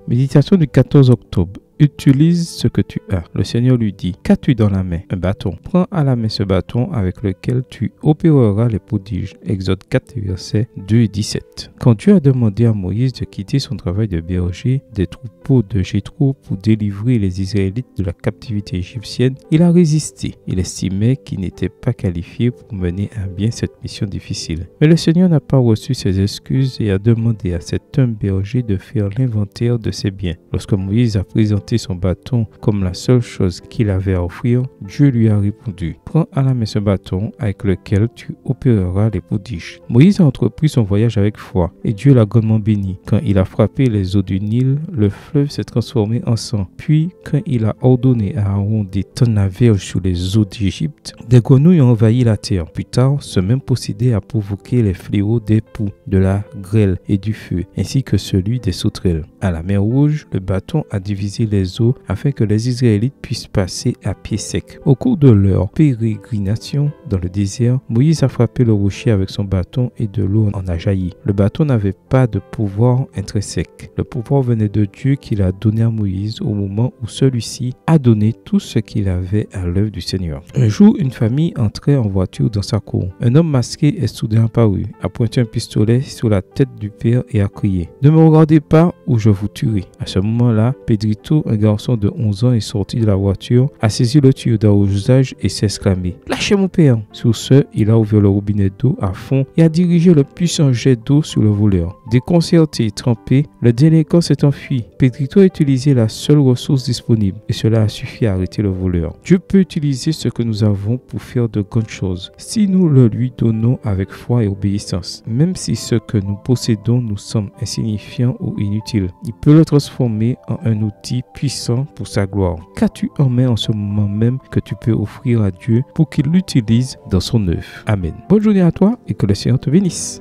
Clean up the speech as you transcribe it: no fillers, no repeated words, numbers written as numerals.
Méditation du 14 octobre. Utilise ce que tu as. Le Seigneur lui dit, qu'as-tu dans la main? Un bâton. Prends à la main ce bâton avec lequel tu opéreras les prodiges. Exode 4, versets 2 et 17. Quand Dieu a demandé à Moïse de quitter son travail de berger des troupeaux de Jéthro pour délivrer les Israélites de la captivité égyptienne, il a résisté. Il estimait qu'il n'était pas qualifié pour mener à bien cette mission difficile. Mais le Seigneur n'a pas reçu ses excuses et a demandé à cet homme berger de faire l'inventaire de ses biens. Lorsque Moïse a présenté son bâton comme la seule chose qu'il avait à offrir, Dieu lui a répondu, prends à la main ce bâton avec lequel tu opéreras les prodiges. Moïse a entrepris son voyage avec foi et Dieu l'a grandement béni. Quand il a frappé les eaux du Nil, le fleuve s'est transformé en sang. Puis, quand il a ordonné à Aaron d'étendre la verge sur les eaux d'Égypte, des grenouilles ont envahi la terre. Plus tard, ce même procédé a provoqué les fléaux des poux, de la grêle et du feu, ainsi que celui des sauterelles. À la mer Rouge, le bâton a divisé les eaux afin que les Israélites puissent passer à pied sec. Au cours de leur pérégrination dans le désert, Moïse a frappé le rocher avec son bâton et de l'eau en a jailli. Le bâton n'avait pas de pouvoir intrinsèque. Le pouvoir venait de Dieu qu'il a donné à Moïse au moment où celui-ci a donné tout ce qu'il avait à l'œuvre du Seigneur. Un jour, une famille entrait en voiture dans sa cour. Un homme masqué est soudain apparu, a pointé un pistolet sur la tête du père et a crié « Ne me regardez pas ou je vous tuerai ». À ce moment-là, Pedrito, un garçon de 11 ans, est sorti de la voiture, a saisi le tuyau d'arrosage et s'est exclamé « Lâchez mon père !» Sur ce, il a ouvert le robinet d'eau à fond et a dirigé le puissant jet d'eau sur le voleur. Déconcerté et trempé, le délinquant s'est enfui. Pedrito a utilisé la seule ressource disponible et cela a suffi à arrêter le voleur. Dieu peut utiliser ce que nous avons pour faire de grandes choses si nous le lui donnons avec foi et obéissance. Même si ce que nous possédons nous semble insignifiant ou inutile, il peut le transformer en un outil puissant pour sa gloire. Qu'as-tu en main en ce moment même que tu peux offrir à Dieu pour qu'il l'utilise dans son œuvre? Amen. Bonne journée à toi et que le Seigneur te bénisse.